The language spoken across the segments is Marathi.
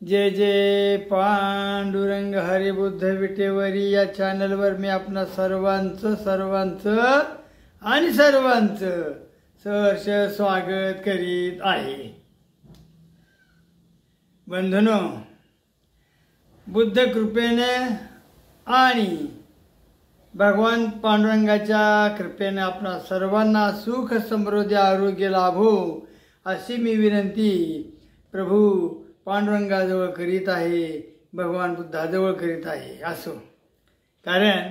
जय जय पांडुरंग हरिबुद्ध विटेवरी या चॅनलवर मी आपणा सर्वांचं आणि सर्वांचं सहर्ष स्वागत करीत आहे। बंधुनो, बुद्ध कृपेने आणि भगवान पांडुरंगाच्या कृपेने आपणा सर्वांना सुख समृद्धी आरोग्य लाभो अशी मी विनंती प्रभू पांडुरंगाजवळ करीत आहे, भगवान बुद्धाजवळ करीत आहे। असो, कारण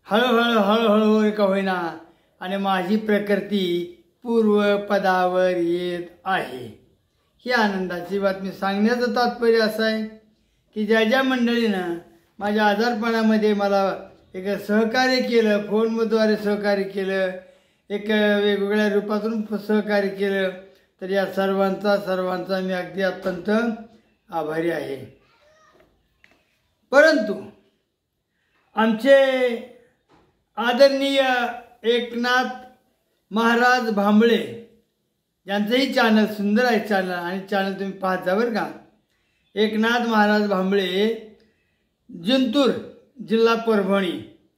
हळूहळू का होईना आणि माझी प्रकृती पूर्व पदावर येत आहे। ही आनंदाची बातमी सांगण्याचं तात्पर्य असं आहे की ज्या मंडळीनं माझ्या आजारपणामध्ये मला एक सहकार्य केलं, फोनद्वारे सहकार्य केलं, एक वेगवेगळ्या रूपातून सहकार्य केलं, तर या सर्वांचा मी अगदी अत्यंत आभारी आहे। परंतु आमचे आदरणीय एकनाथ महाराज भांबळे यांचंही चॅनल सुंदर आहे चॅनल, आणि चॅनल तुम्ही पाहत जा बरं का। एकनाथ महाराज भांबळे, जिंतूर जिल्हा परभणी।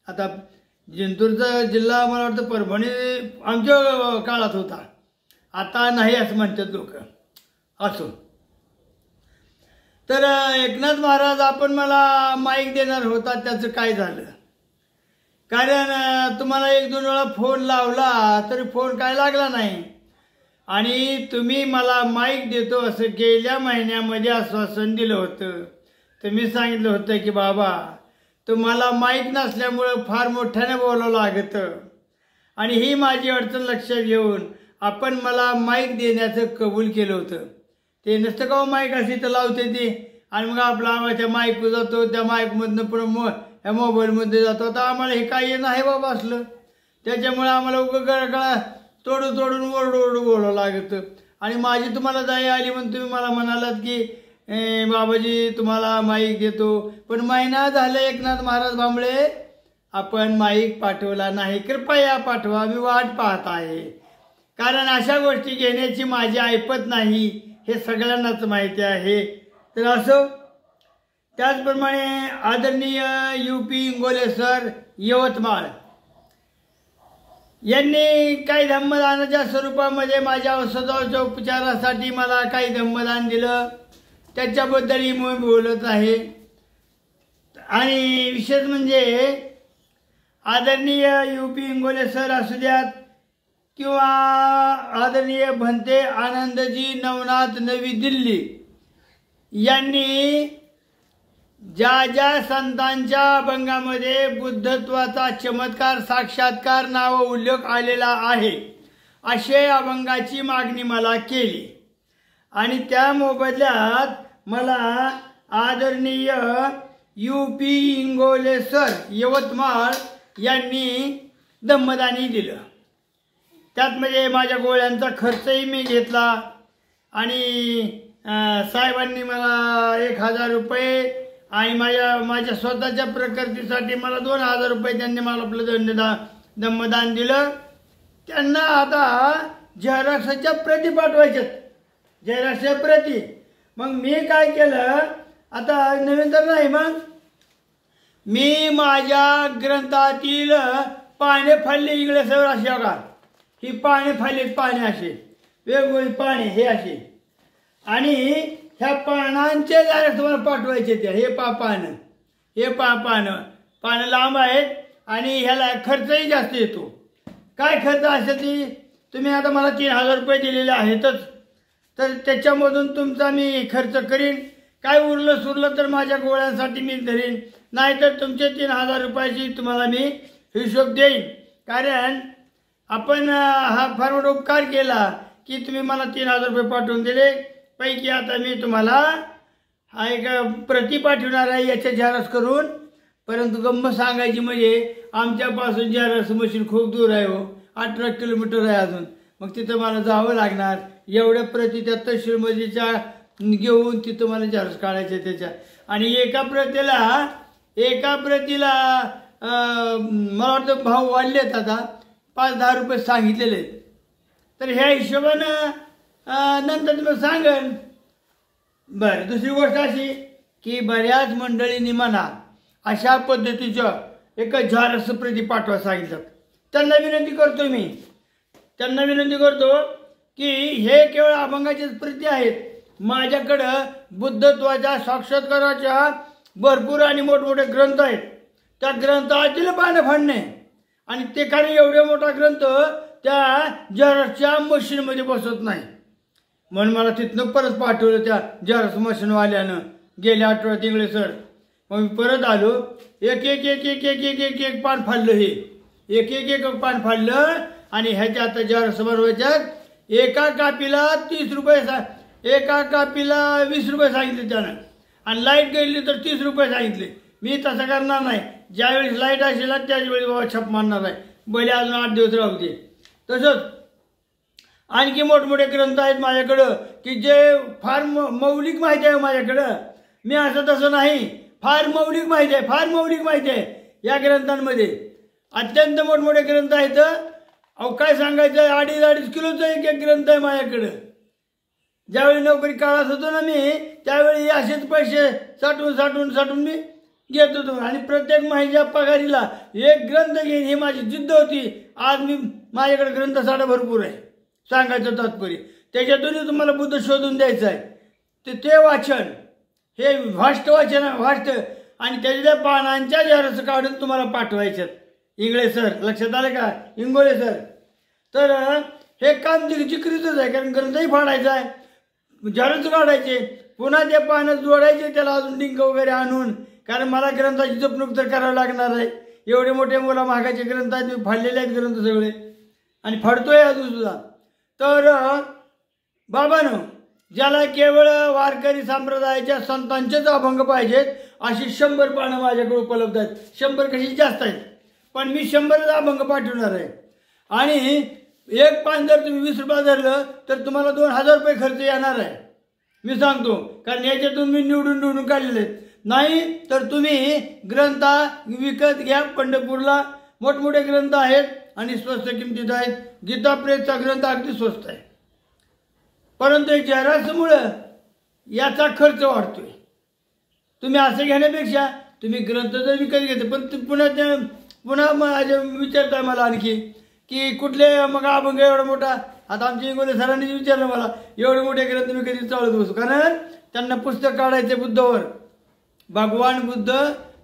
आता जिंतूरचा जिल्हा मला वाटतं परभणी आमच्या काळात होता, आता नाही असं म्हणतात लोक। असो, तर एकनाथ महाराज आपण मला माईक देणार होता, त्याचं काय झालं? कारण तुम्हाला एक दोन वेळा फोन लावला तरी फोन काय लागला नाही, आणि तुम्ही मला माईक देतो असं गेल्या महिन्यामध्ये आश्वासन दिलं होतं। तुम्ही सांगितलं होतं की बाबा तुम्हाला माईक नसल्यामुळं फार मोठ्याने बोलावं लागतं, आणि ही माझी अडचण लक्षात घेऊन आपण मला माईक देण्याचं कबूल केलं होतं। ते नसतं का माईक अशी तर लावते ती, आणि मग आपला आवाज त्या माईकवर जातो, त्या माईकमधनं पुढं ह्या मोबाईलमध्ये जातो। तर आम्हाला हे काही नाही बाबा असलं, त्याच्यामुळे आम्हाला गळा तोडून ओरडू बोलावं लागतं। आणि माझी तुम्हाला जाई आली म्हणून तुम्ही मला म्हणालात की बाबाजी तुम्हाला माईक देतो, पण महिना झाला एकनाथ महाराज भांबळे आपण माईक पाठवला नाही। कृपया पाठवा, मी वाट पाहत आहे। कारण अशा गोष्टी घेण्याची माझी ऐपत नाही, हे सगळ्यांनाच माहिती आहे। तर असो, त्याचप्रमाणे आदरणीय UP इंगोले सर यवतमाळ यांनी काही धम्मदानाच्या स्वरूपामध्ये माझ्या औषधाच्या उपचारासाठी मला काही धम्मदान दिलं, त्याच्याबद्दलही मी बोलत आहे। आणि विशेष म्हणजे आदरणीय UP इंगोले सर असू द्यात किंवा आदरणीय भंते आनंदजी नवनाथ नवी दिल्ली यांनी ज्या संतांच्या अभंगामध्ये बुद्धत्वाचा चमत्कार साक्षात्कार नाव उल्लेख आलेला आहे असे अभंगाची मागणी मला केली, आणि त्या मोबदल्यात मला आदरणीय UP इंगोले सर यवतमाळ यांनी धम्मदानी दिलं। त्यात म्हणजे माझ्या गोळ्यांचा खर्चही मी घेतला, आणि साहेबांनी मला 1000 रुपये, आणि माझ्या स्वतःच्या प्रकृतीसाठी मला 2000 रुपये त्यांनी मला आपलं धम्मदान दिलं। त्यांना आता झेरॉक्सच्या प्रती पाठवायच्यात, झेरॉक्सच्या प्रती। मग मी काय केलं, आता नवीन तर नाही, मग मी माझ्या ग्रंथातील पाने फाडले इकडे सर असे बघा, ही पाने फाडलीत, पाने असे वेगवेगळी पाने हे असे, आणि ह्या पानांचे जरा तुम्हाला पाठवायचे त्या हे पानं, हे पानं लांब आहेत, आणि ह्याला खर्चही जास्त येतो। काय खर्च असेल ती तुम्ही आता मला 3000 रुपये दिलेले आहेतच, तर त्याच्यामधून तुमचा मी खर्च करीन। काय उरलं सुरलं तर माझ्या गोळ्यांसाठी मी धरीन, नाहीतर तुमचे 3000 रुपयाची तुम्हाला मी हिशोब देईन। कारण आपण हा फार मोठा उपकार केला की तुम्ही मला 3000 रुपये पाठवून दिले, पैकी आता मी तुम्हाला हा एक प्रति पाठवणार आहे याच्या झेरॉक्स करून। परंतु गंमत सांगायची म्हणजे आमच्यापासून झेरॉक्स मशीन खूप दूर आहे हो, 18 किलोमीटर आहे अजून, मग तिथं मला जावं लागणार। एवढ्या प्रति त्या तहसीलमध्येच्या घेऊन तिथं मला झेरॉक्स काढायचे त्याच्या, आणि एका प्रतीला मला वाटतं भाव वाढलेत, आता 5-10 रुपये सांगितलेले आहेत। तर ह्या हिशोबानं नंतर तुम्हाला सांगेन बरं, दुसरी गोष्ट अशी की बऱ्याच मंडळींनी म्हणा अशा पद्धतीचं एक झारस प्रती पाठवा सांगितलं. त्यांना विनंती करतो की हे केवळ अभंगाचेच प्रती आहेत. माझ्याकडं बुद्धत्वाच्या साक्षात्काराच्या भरपूर आणि मोठमोठे ग्रंथ आहेत. त्या ग्रंथातील पानं फाडणे आणि ते कारण एवढे मोठा ग्रंथ त्या झेरॉक्सच्या मशीनमध्ये बसत नाही, म्हणून मला तिथनं परत पाठवलं त्या झेरॉक्स मशीनवाल्यानं गेल्या आठवड्यात इंगळे सर. मग मी परत आलो, एक एक एक एक एक एक एक एक पान फाडलं, हे एक एक एक पान फाडलं आणि ह्याच्या आता झेरॉक्स बनवायच्यात. एका कापीला 30 रुपये, एका कापीला 20 रुपये सांगितले त्यानं, आणि लाईट गेली तर 30 रुपये सांगितले. मी तसं करणार नाही. ज्यावेळेस लाईट असेल त्याचवेळी बाबा छाप मारणार आहे, भले अजून 8 दिवस राहू दे. तसंच आणखी मोठमोठे ग्रंथ आहेत माझ्याकडं की जे फार मौलिक माहिती आहे माझ्याकडं. मी असं तसं नाही, फार मौलिक माहिती आहे या ग्रंथांमध्ये. अत्यंत मोठमोठे ग्रंथ आहेत. अहो काय सांगायचं, 2.5 किलोचा एक ग्रंथ आहे माझ्याकडं. ज्यावेळी नोकरी काळात होतो ना मी, त्यावेळी असेच पैसे साठवून मी घेत होतो आणि प्रत्येक महिन्याच्या पगारीला एक ग्रंथ घेईन ही माझी जिद्द होती. आज माझ्याकडे ग्रंथसाठा भरपूर आहे. सांगायचं तात्पर्य त्याच्यातूनही तुम्हाला बुद्ध शोधून द्यायचं आहे. ते वाचन, हे वाष्ट वाचन वाष्ट, आणि त्याच्या पानांच्या झेरॉक्स काढून तुम्हाला पाठवायच्यात. इंगळे सर, लक्षात आलं का, इंगोळे सर. तर हे काम जिकरीचंच आहे, कारण ग्रंथही फाडायचा आहे, झेरॉक्स काढायचे, पुन्हा ते पानं जोडायचे त्याला अजून डिंक वगैरे आणून, कारण मला ग्रंथाची जपणूक तर करावं लागणार आहे. एवढे मोठे मोला महागाचे ग्रंथ आहेत, मी फाडलेले आहेत ग्रंथ सगळे आणि फाडतोय अजून सुद्धा. तर बाबांनो, ज्याला केवळ वारकरी संप्रदायाच्या संतांचेच अभंग पाहिजेत अशी 100 पानं माझ्याकडे उपलब्ध आहेत. 100 कशी जास्त आहेत, पण मी 100च अभंग पाठवणार आहे. आणि एक पान जर तुम्ही 20 रुपये धरलं तर तुम्हाला 2000 रुपये खर्च येणार आहे, मी सांगतो. कारण याच्यातून मी निवडून काढलेले आहेत. नाही तर तुम्ही ग्रंथ विकत घ्या. पंढरपूरला मोठमोठे ग्रंथ आहेत आणि स्वस्त किमतीत आहेत. गीता प्रेसचा ग्रंथ अगदी स्वस्त आहे, परंतु झेरॉक्समुळं याचा खर्च वाढतोय. तुम्ही असं घेण्यापेक्षा तुम्ही ग्रंथ जर विकत घेते, पण पुन्हा विचारताय मला आणखी की कुठले मग अभंग एवढा मोठा. आता आमच्या इंगोले सरांनी विचारलं मला, एवढे मोठे ग्रंथ मी कधी चालत बसू, कारण त्यांना पुस्तक काढायचे बुद्धावर. भगवान बुद्ध,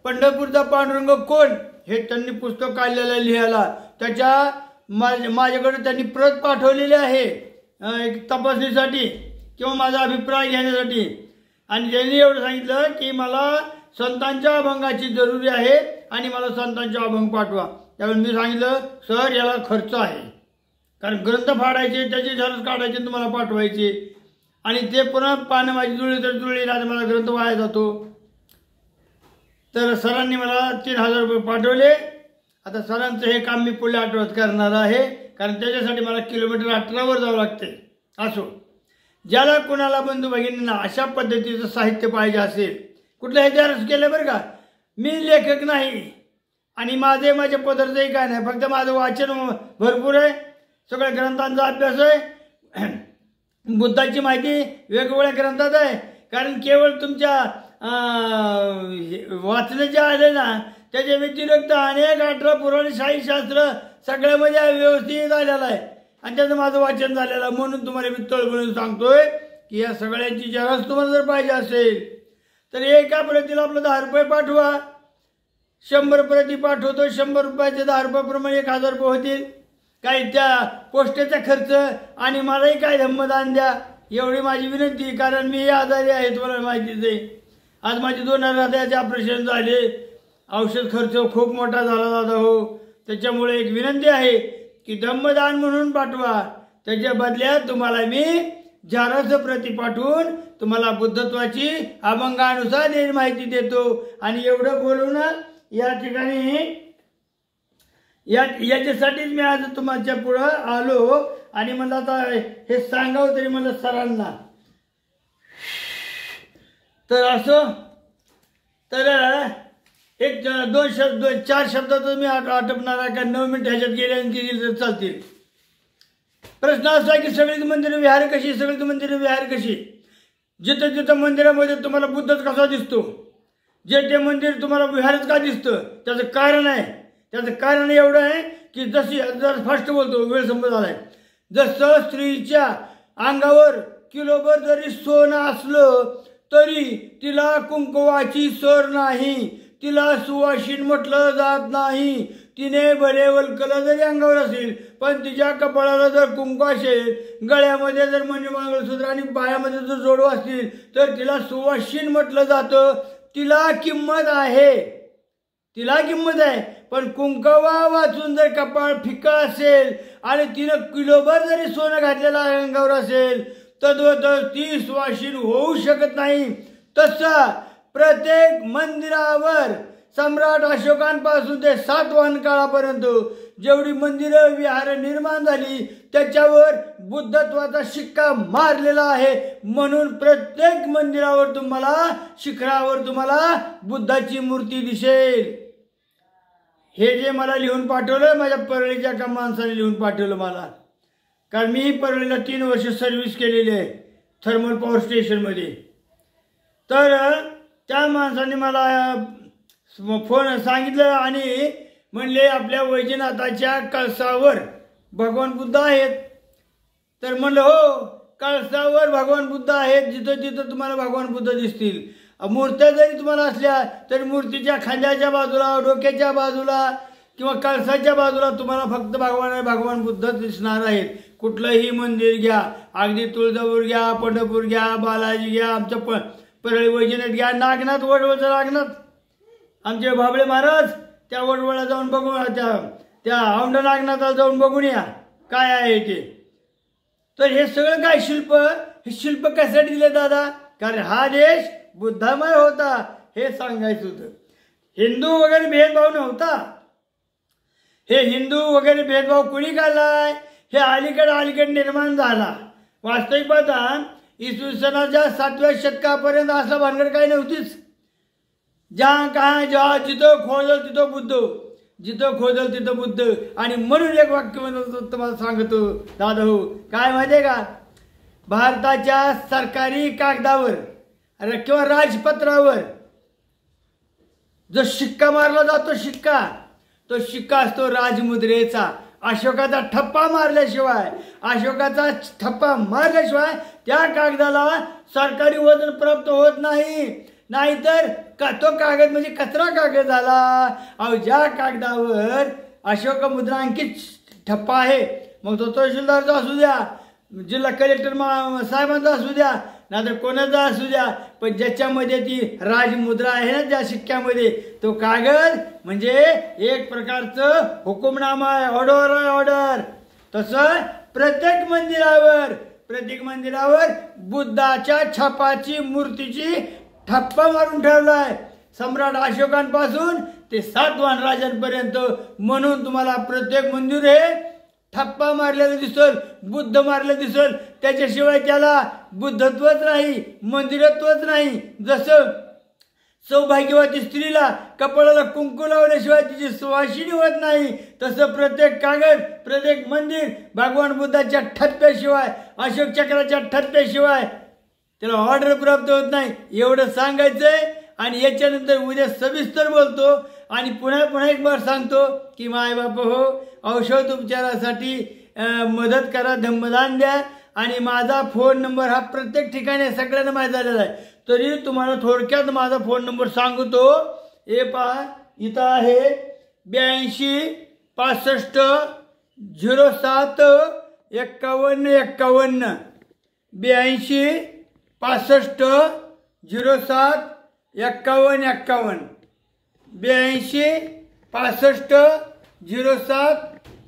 पंढरपूरचा पांडुरंग कोण हे त्यांनी पुस्तक काढलेलं लिहायला. त्याच्या माझ्याकडे त्यांनी प्रत पाठवलेली आहे एक तपासणीसाठी किंवा माझा अभिप्राय घेण्यासाठी. आणि त्यांनी एवढं सांगितलं की मला संतांच्या अभंगाची जरुरी आहे आणि मला संतांचे अभंग पाठवा. त्यावेळी मी सांगितलं, सर याला खर्च आहे, कारण ग्रंथ फाडायचे, त्याचे झेरॉक्स काढायचे, तुम्हाला पाठवायचे, आणि ते पुन्हा पानं माझी जुळली तर जुळली, आता मला ग्रंथ वाया जातो. तर सरांनी मला 3000 रुपये पाठवले. आता सरांचं हे काम मी पुढल्या आठवड्यात करणार आहे, कारण त्याच्यासाठी मला किलोमीटर 18 जावं लागते. असो, ज्याला कुणाला बंधू भगिनींना अशा पद्धतीचं साहित्य पाहिजे असेल, कुठल्याही झेरॉक्स केलं बरं का, मी लेखक नाही आणि माझे पदरचंही काय नाही, फक्त माझं वाचन भरपूर आहे, सगळ्या ग्रंथांचा अभ्यास आहे, बुद्धाची माहिती वेगवेगळ्या ग्रंथात आहे. कारण केवळ तुमच्या वाचण्याचे आले ना, त्याच्या व्यतिरिक्त अनेक 18 पुराणे शास्त्र सगळ्यामध्ये व्यवस्थित आलेला आहे आणि त्याचं माझं वाचन झालेलं आहे. म्हणून तुम्हाला मी तळमळून सांगतोय की या सगळ्यांची झेरॉक्स तुम्हाला जर पाहिजे असेल तर एका प्रतीला आपलं 10 रुपये पाठवा. 100 प्रती पाठवतो, 100 रुपयाचे 10 रुपयाप्रमाणे 1000 रुपये होतील. काही त्या पोस्टेचा खर्च आणि मलाही काय धम्मदान द्या, एवढी माझी विनंती. कारण मी आजारी आहे, तुम्हाला माहितीच आहे. आज माझे 2 हृदयाचे ऑपरेशन झाले, औषध खर्च खूप मोठा झाला दादा हो. त्याच्यामुळे एक विनंती आहे की धम्मदान म्हणून पाठवा, त्याच्या बदल्यात तुम्हाला मी झेरॉक्स प्रती पाठवून तुम्हाला बुद्धत्वाची अभंगानुसार माहिती देतो. आणि एवढं बोलून या ठिकाणी याच्यासाठीच मी आज तुमच्या पुढं आलो आणि मला आता हे सांगावं तरी मला सरांना. तर असं तर एक 4 शब्दातच मी आटपणार आहे, का 9 मिनिट ह्याच्यात गेले तर चालतील. प्रश्न असा की सगळीच मंदिरं विहार कशी, सगळीच मंदिरं विहार कशी. जिथं जिथं मंदिरामध्ये तुम्हाला बुद्धच कसा दिसतो, जे मंदिर तुम्हाला विहारच का दिसतं, त्याचं कारण आहे. त्याचं कारण एवढं आहे की जर फास्ट बोलतो, वेळ संपत आलाय. जसं स्त्रीच्या अंगावर किलोभर जरी सोनं असलं तरी तिला कुंकवाची सर नाही, तिला सुवासिन म्हटलं जात नाही. तिने भले वल्कलं जरी अंगावर असेल पण तिच्या कपाळाला जर कुंकू असेल, गळ्यामध्ये जर म्हणजे मंगळसूत्र आणि पायामध्ये जर जोडवा असतील तर तिला सुवासिन म्हटलं जातं. तिला किंमत आहे, तिला किंमत आहे. पण कुंकवा वाचून जर कपाळ फिका असेल आणि तिनं किलोभर जरी सोनं घातलेलं अंगावर असेल तर ती सुवासिन होऊ शकत नाही. तसं प्रत्येक मंदिरावर सम्राट अशोकांपासून ते सातवाहन काळापर्यंत जेवढी मंदिरं विहार निर्माण झाली त्याच्यावर बुद्धत्वाचा शिक्का मारलेला आहे. म्हणून प्रत्येक मंदिरावर तुम्हाला, शिखरावर तुम्हाला बुद्धाची मूर्ती दिसेल. हे जे मला लिहून पाठवलं माझ्या परळीच्या एका माणसाने लिहून पाठवलं मला, कारण मी परळीला 3 वर्ष सर्व्हिस केलेली आहे थर्मल पॉवर स्टेशनमध्ये. तर त्या माणसाने मला फोन सांगितलं आणि म्हणले आपल्या वैजनाथाच्या कळसावर भगवान बुद्ध आहेत. तर म्हणलं हो, कळसावर भगवान बुद्ध आहेत, जिथं जिथं तुम्हाला भगवान बुद्ध दिसतील. मूर्त्या जरी तुम्हाला असल्या तरी मूर्तीच्या खांद्याच्या बाजूला, डोक्याच्या बाजूला किंवा कळसाच्या बाजूला तुम्हाला फक्त भगवान बुद्ध दिसणार आहेत. कुठलंही मंदिर घ्या, अगदी तुळजापूर घ्या, पंढरपूर घ्या, बालाजी घ्या, आमचं परळी वैजनाथ घ्या, नागनाथ, वडवळचं नागनाथ, आमचे बाबळे महाराज त्या वडवळला जाऊन बघू, त्या औंढा नागनाथाला जाऊन बघून या काय आहे ते. तर हे सगळं काय शिल्प, हे शिल्प कशासाठी दिले दादा? कारण हा देश बुद्धामय होता हे सांगायचं होतं. हिंदू वगैरे भेदभाव नव्हता. हे हिंदू वगैरे भेदभाव कुणी काढलाय? हे अलीकडे निर्माण झाला. वास्तविक पाहता इसवी सनाच्या 7व्या शतकापर्यंत असं भानगड काही नव्हतीच. ज्या जिथं खोदल तिथं बुद्ध, जिथं खोदल तिथं बुद्ध. आणि म्हणून एक वाक्य तुम्हाला सांगतो दादा हो, काय माहितीये का, भारताच्या सरकारी कागदावर किंवा राजपत्रावर जो शिक्का मारला जातो, शिक्का, तो शिक्का असतो राजमुद्रेचा. अशोकाचा ठप्पा मारल्याशिवाय, अशोकाचा ठप्पा मारल्याशिवाय त्या कागदाला सरकारी वजन प्राप्त होत नाही. नाहीतर तो कागद म्हणजे कचरा कागद झाला. अहो, ज्या कागदावर अशोक मुद्रा अंकित ठप्पा आहे, मग तो तहसीलदारचा असू द्या, जिल्हा कलेक्टर साहेबांचा असू द्या, नाहीतर कोणाचा असू द्या, पण ज्याच्यामध्ये ती राजमुद्रा आहे ना त्या शिक्क्यामध्ये, तो कागद म्हणजे एक प्रकारचं हुकुमनामा आहे, ऑर्डर आहे, ऑर्डर. तसं प्रत्येक मंदिरावर बुद्धाच्या छापाची, मूर्तीची ठप्पा मारून ठेवलाय, सम्राट अशोकांपासून ते सातवाहन राजांपर्यंत. म्हणून तुम्हाला प्रत्येक मंदिर हे ठप्पा मारलेलं दिसल, बुद्ध मारलेलं दिसल. त्याच्याशिवाय त्याला बुद्धत्वच नाही, मंदिरत्वच नाही. जसं सौभाग्यवती स्त्रीला कपाळाला कुंकू लावल्याशिवाय तिची सुवासिनी होत नाही, तसं प्रत्येक कागद, प्रत्येक मंदिर भगवान बुद्धाच्या ठप्प्याशिवाय, अशोक चक्राच्या ठप्प्याशिवाय त्याला ऑर्डर प्राप्त होत नाही. एवढं सांगायचंय. आणि याच्यानंतर उद्या सविस्तर बोलतो आणि पुन्हा एक बार सांगतो की माय बाप हो, औषध उपचारासाठी मदत करा, धम्मदान द्या. आणि माझा फोन नंबर हा प्रत्येक ठिकाणी सगळ्यांना माहीत झालेला आहे, तरी तुम्हाला थोडक्यात माझा फोन नंबर सांगतो. हे पहा, इथं आहे 82 65 07 51 51. 82 65 07 51 51. 82 65 07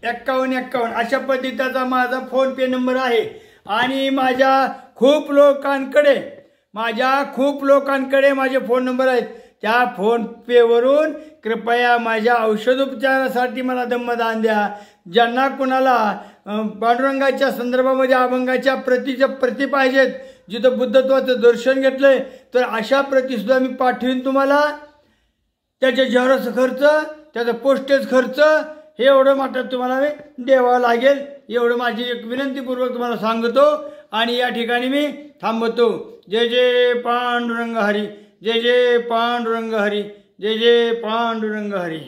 51 51 अशा पद्धतीचा माझा फोन पे नंबर आहे. आणि माझ्या खूप लोकांकडे माझे फोन नंबर आहेत. त्या फोन पेवरून कृपया माझ्या औषधोपचारासाठी मला धम्मदान द्या. ज्यांना कुणाला पांडुरंगाच्या संदर्भामध्ये अभंगाच्या प्रती पाहिजेत, जिथं बुद्धत्वाचं दर्शन घेतलंय, तर अशा प्रतीसुद्धा मी पाठवीन तुम्हाला. त्याचे झेरॉक्स खर्च, त्याचा पोस्टेज खर्च हे एवढं मात्र तुम्हाला द्यावं लागेल. एवढं माझी एक विनंतीपूर्वक तुम्हाला सांगतो. आणि या ठिकाणी मी थांबतो. जय जय पांडुरंग हरी, जय जय पांडुरंग हरी, जय जय पांडुरंग हरी.